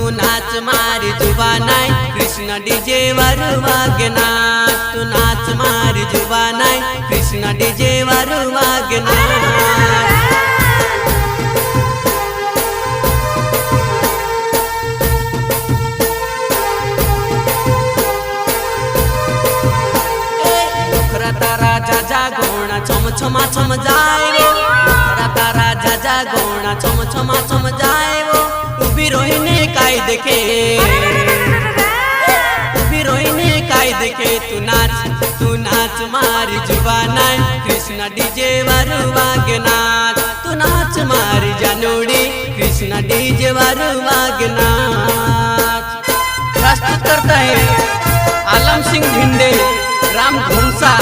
तू नाच मारी जुबानाय कृष्ण डीजे वर वागना तू नाच मारी जुबानाय कृष्ण डीजे वर वागना गोणा छम छमा छम जाए तारा जा गोणा छम छमा छम जाए उभी रोहिने काय देखे उभी रोहिने काय देखे तू नाच मारी जुबानाय कृष्ण डीजे वर वागना तू नाच मारी जानोड़ी कृष्ण डीजे वर वागना। प्रस्तुत करता है आलम सिंह भिंडे ग्राम घुमसा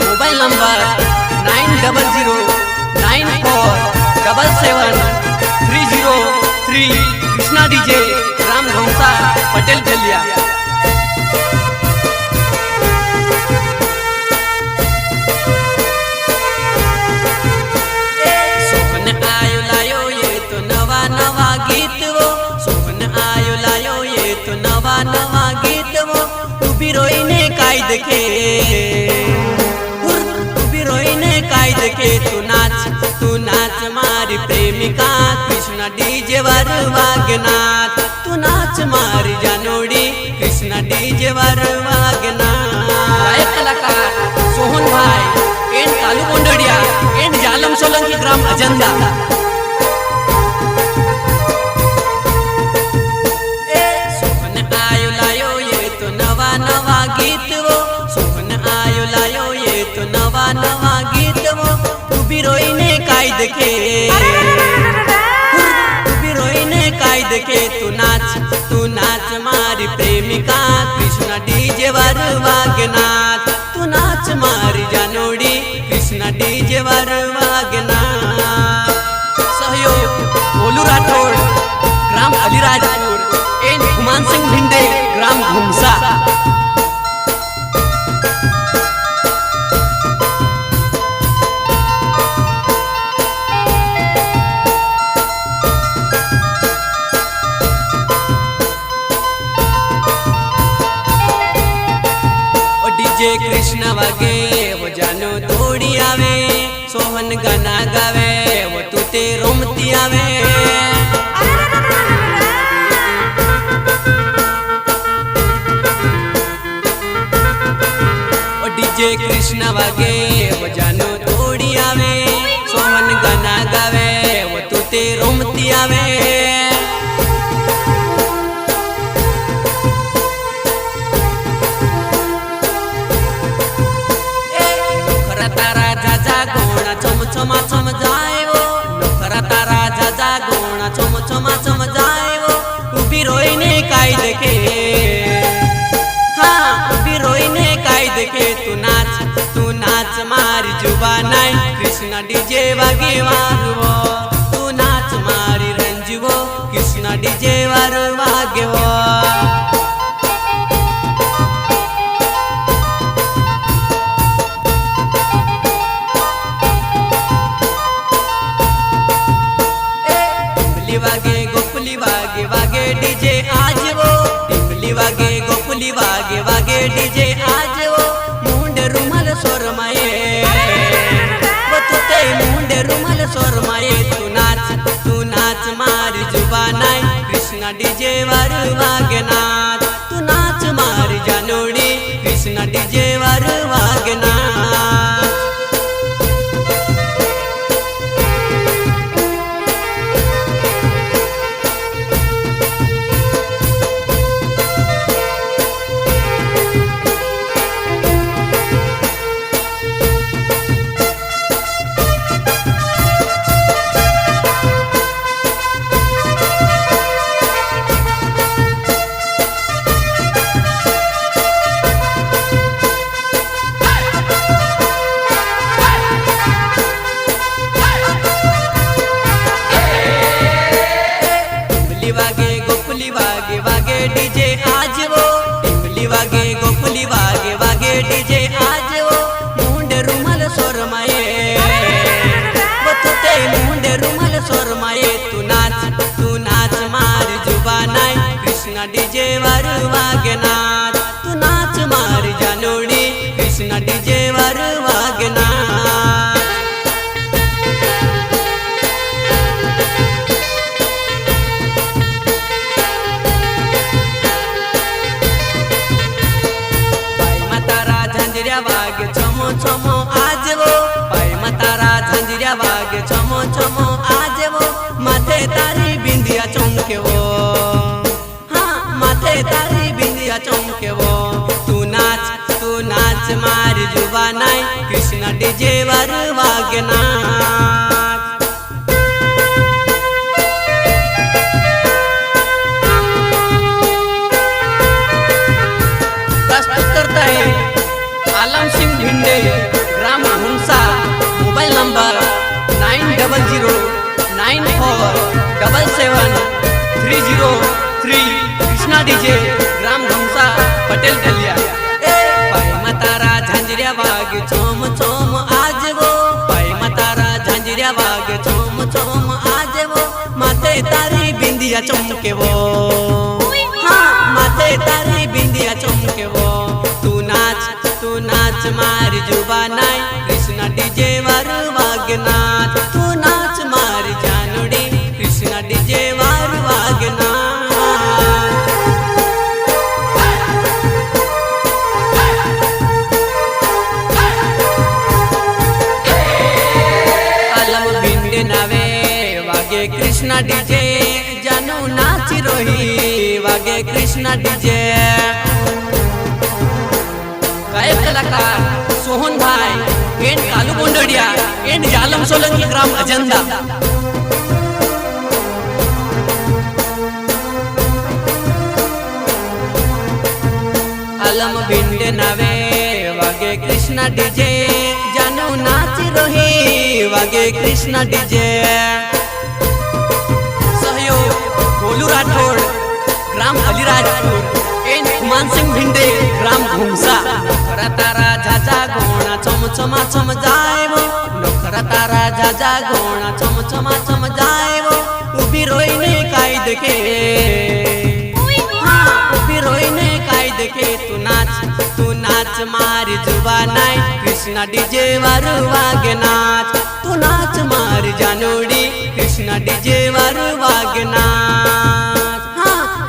mobile number 9009477303 Krishna DJ gram घुमसा Patel बलिया। सोहन आयो लायो ये तो नवा नवा गीत वो सोहन आयो लायो ये तो नवा नवा गीत वो उभी रोइने काय देखे काय देखे तू नाच मारी प्रेमिका कृष्ण डीजे वर वागना तू नाच मारी जानोड़ी कृष्ण डीजे वर वागना। गायक कलाकार सोहन भाई and Kalu कोंडड़िया and Jalam Solanki gram Ajanda. Sohan आयो लायो ये तो नवा नवा गीत वो सोहन आयो लायो ये तो नवा नवा गीत वो उभी रोइने काय देखे उभी रोइने काय देखे तू नाच मारी प्रेमिका कृष्ण डीजे वर वागना तू नाच मारी जानोड़ी कृष्ण डीजे वर वागना। सहयोग बोलू राठौड़ ग्राम अलीराजपुर एंड हुमान सिंह भिंडे ग्राम घुमसा। डीजे कृष्ण वागे वो जानो दौड़ी आवे सोहन गाना गावे वो तू ते रोमती आवे। डीजे कृष्ण वागे वो जानो दौड़ी आवे सोहन गाना गावे वो तू ते रोमती आवे। छमा छम जाए वो नखरा तारा जा गोणा छम छमा छम जाए वो उभी रोइने काय देखे हाँ उभी रोइने काय देखे तू नाच मारी जुबानाय कृष्ण डीजे वागे वागवो तू नाच मारी रंजवो कृष्ण डीजे वर वागवो। वागे डीजे आज वो टिपली वागे गोपली वागे डीजे आज वो मुंडे रुमाल सोरमाए वो तुते मुंडे रुमाल सोरमाए तू नाच मारी जुबानाय कृष्ण डीजे वर वागना तू नाच मारी जानोड़ी कृष्ण डीजे वर वागना। डीजे आज वो टिपली वागे गोपली वागे डीजे आज वो मुंडे रुमाल सोरमाए वो तुते मुंडे रुमाल सोरमाए तू नाच मारी जुबानाय। कृष्ण डीजे वर वागनाथ तू नाच मारी जानोडी कृष्ण डीजे वर वागनाथ वाग छमो छमो आज वो पाई मतारा झंझरिया वाग छमो छमो आज वो माथे तारी बिंदिया चमके वो हाँ माथे तारी बिंदिया चमके वो तू नाच मारी जुबानाई कृष्ण डीजे वर वागनाथ प्रस्तुत करता है आलम सिंह भिंडे ग्राम घुमसा mobile number 9009477303 Krishna DJ gram घुमसा Patel डलिया पाई मतारा झंझरिया वाग छोम छोम आज वो पाई मतारा झंझरिया वाग छोम छोम आज वो माथे तारी बिंदिया चमके वो हाँ माथे तारी बिंदिया चमके वो तू नाच मारी जुबानाई कृष्ण डीजे वर वागनाथ तू नाच मारी जानोडी कृष्ण डीजे वर वागनाथ आलम भिंडे नावे वागे कृष्ण डीजे जानू नाची रोही वागे कृष्ण डीजे गायक कलाकार सोहन भाई and Kalu गोंडड़िया and Jalam Solanki gram Ajanda आलम भिंडे नावे वागे कृष्ण डीजे जानू नाची रोही वागे कृष्ण डीजे सहयोग गोलू राठौड़ ग्राम अलीराजपुर मान सिंह भिंडे ग्राम घुमसा नखरा तारा झाजा घोणा चम चमा चम जाएवो नखरा तारा झाजा घोणा चम चमा चम जाएवो उभी रोईने काय देखे उभी रोईने काय देखे तू नाच मारी जुबानाई कृष्ण डीजे वर वागनाथ तू नाच मारी जानोडी कृष्ण डीजे वर वागनाथ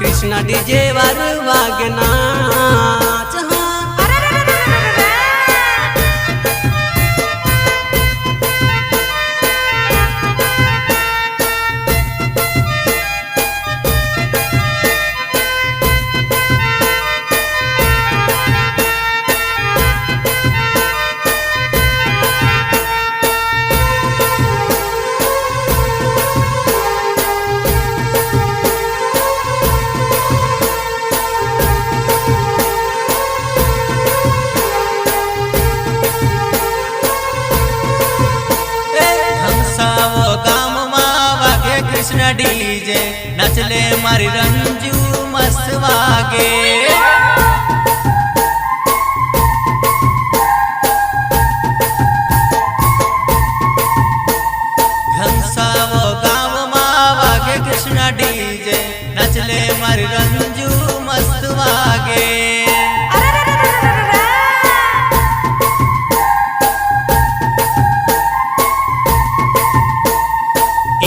कृष्ण डीजे वर वागनाथ कृष्ण डीजे नचले मारी रंजू मस्त वागे घंसा वो गाँव माँ वागे कृष्ण डीजे नचले मारी रंजू मस्त वागे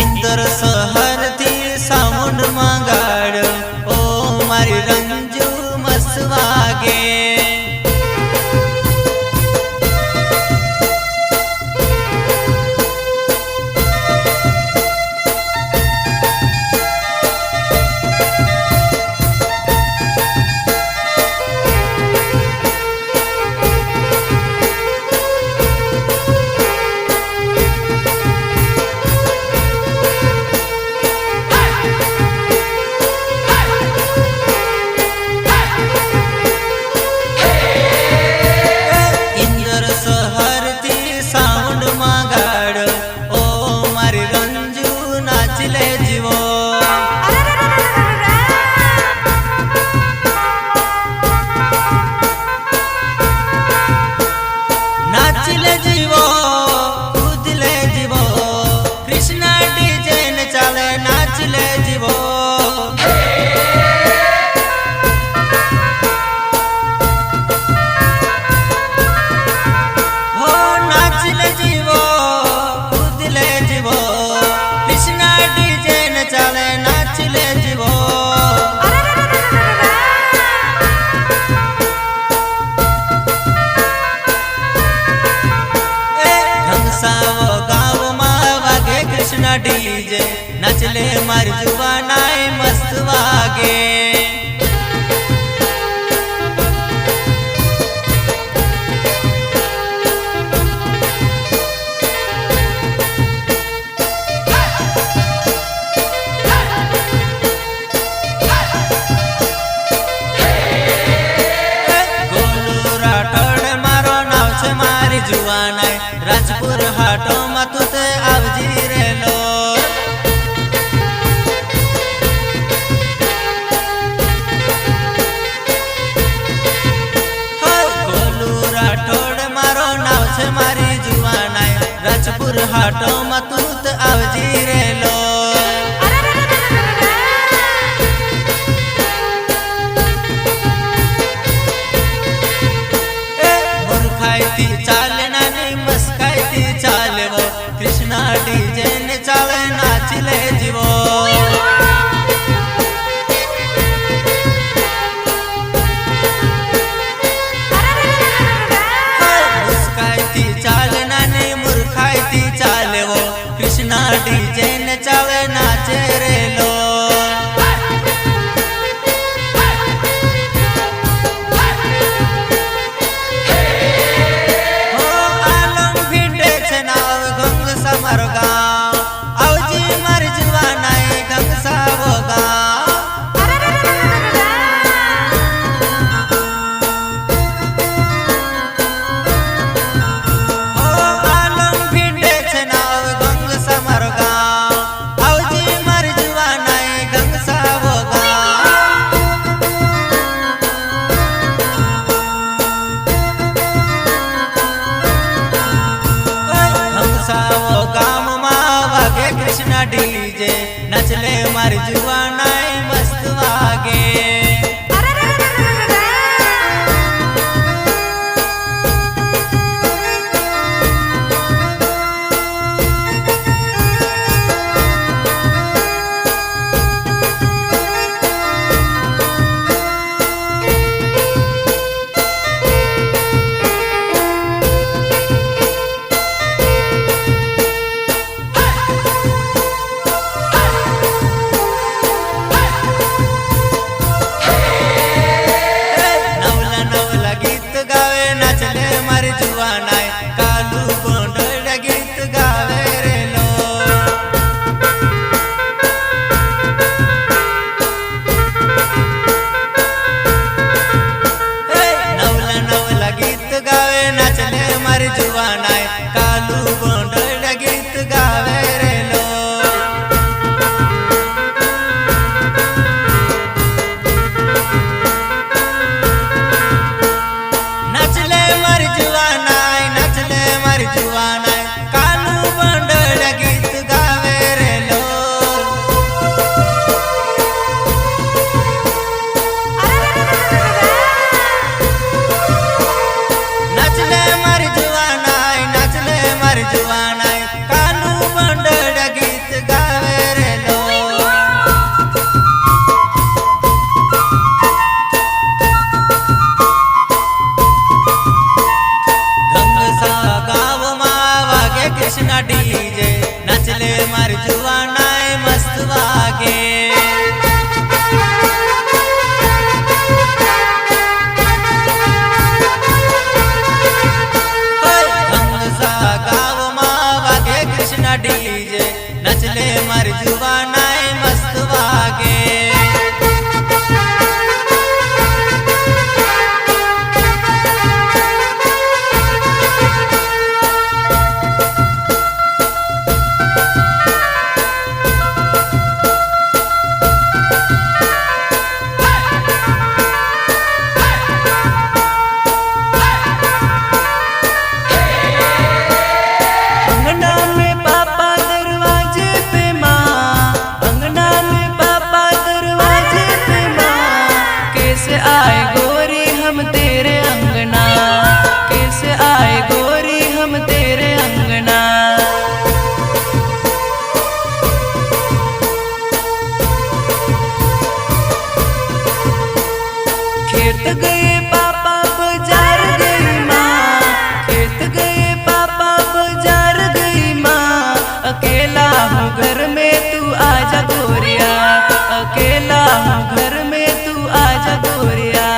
इंदर सहर थी सामुंड मांगाड़ ओ मारी रंजू मस्त वागे जुवानाय राजपुर हाटो मतुत आवजी रे लो गोलू राठोड मारो नाव छे मारी जुवानाय राजपुर हाटो मतुत आवजी रे लो चाले नानी मस्काई चाले वो कृष्णा डीजे ने चाले नाचले जीवो मुस्काई चाले नानी मुर्खाई चाले वो कृष्णा डीजे ने चाले नाचे रे लो कृष्णा डीजे नचले मार जुवानाय मस्त वागे कृष्णा डीजे नचले मार जुवानाय मस्त वागे गाँव माँ वागे कृष्णा डीजे नचले मार जुवानाय मस्त वागे खेत गए पापा बाजार गई माँ, खेत गए पापा बाजार गई माँ। अकेला हूँ घर में तू आजा गोरिया, अकेला हूँ घर में तू आजा गोरिया।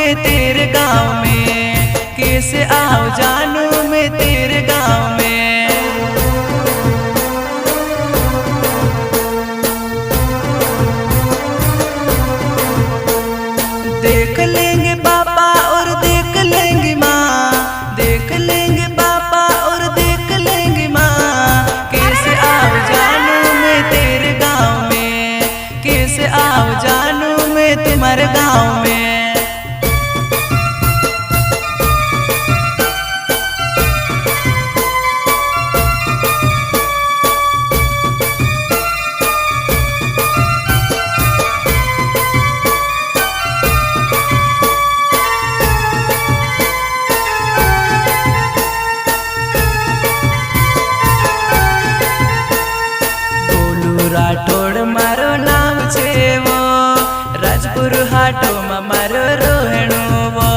मैं तेरे गाँव में, कैसे आओ जानू मैं तेरे गाँव में। देख लेंगे पापा और देख लेंगे माँ, देख लेंगे पापा और देख लेंगे माँ, कैसे आओ जानू मैं तेरे गाँव में, कैसे आओ जानू मैं तुम्हारे गाँव में। राठौड़ मारो नाम छे वो, राजपुर हाटो में मारो रोहणो वो।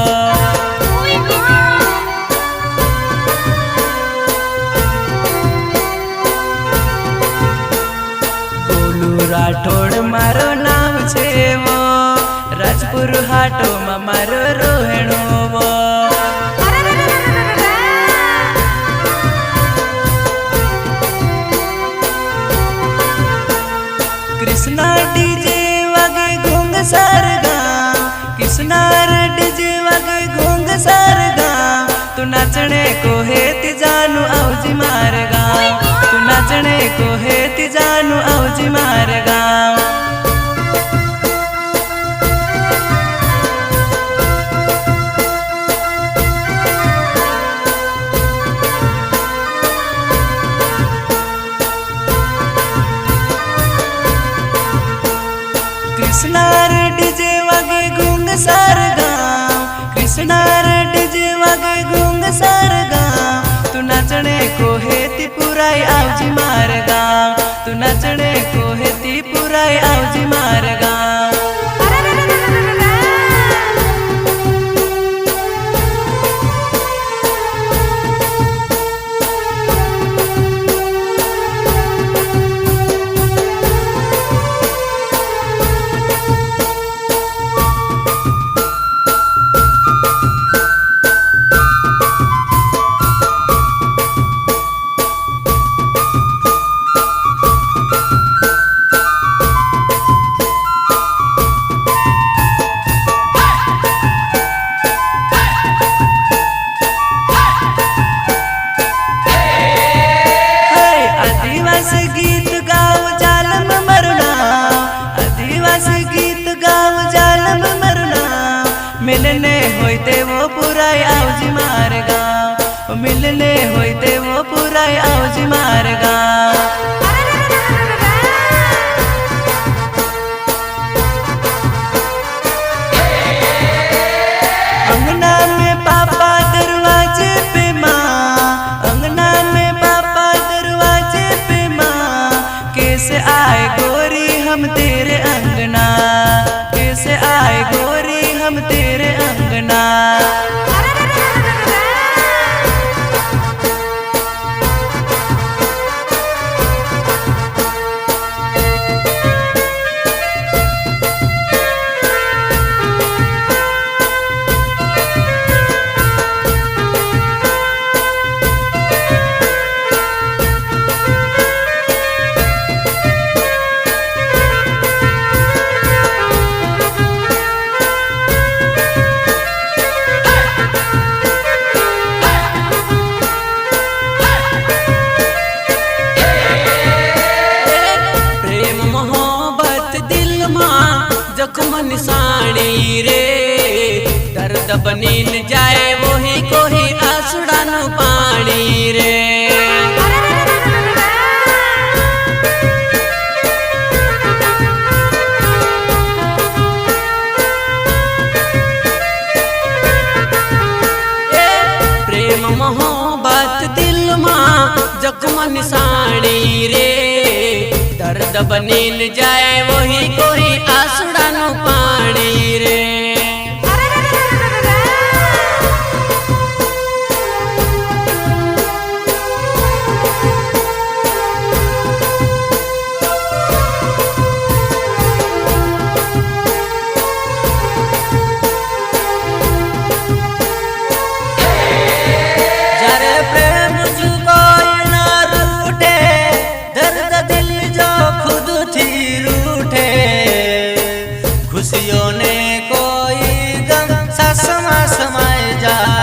गोलू राठौड़ मारो नाम छे वो, राजपुर हाटो में मारो रोहणो वो। कृष्णा डीजे वागे घोंग सारगा, कृष्णा डीजे वागे घोंग सारगा, तू नाचने को है ती जानू औजी मारगा, तू नाचने को है ती जानू औजी मारगा। कृष्णा डीजे वागे घोंग सारगा, कृष्णा डीजे वागे घोंग सारगा, तू नाचने को है ती पुराई आवजी मारगा, तू नाचने को है ती पुराई आवजी मारगा। आदिवासी गीत गाओ जालम मरना, आदिवासी गीत गाओ जालम मरना, मिलने होते वो पुराई आवजी मारगा, मिलने होते वो पुराई आवजी मारगा। अंगना में पापा दरवाजे पे माँ, अंगना में पापा दरवाजे पे माँ, कैसे आए गोरी हम तेरे अंगना, कैसे आए गोरी हम तेरे अंगना। जख्म निशानी रे, दर्द बनीन जाए वही कोही आसुड़ान पानी रे। प्रेम मोहब्बत दिल माँ जख्म निशानी रे, दर्द बनीन जाए वही कोई आसुड़ानो पानी रे। जा।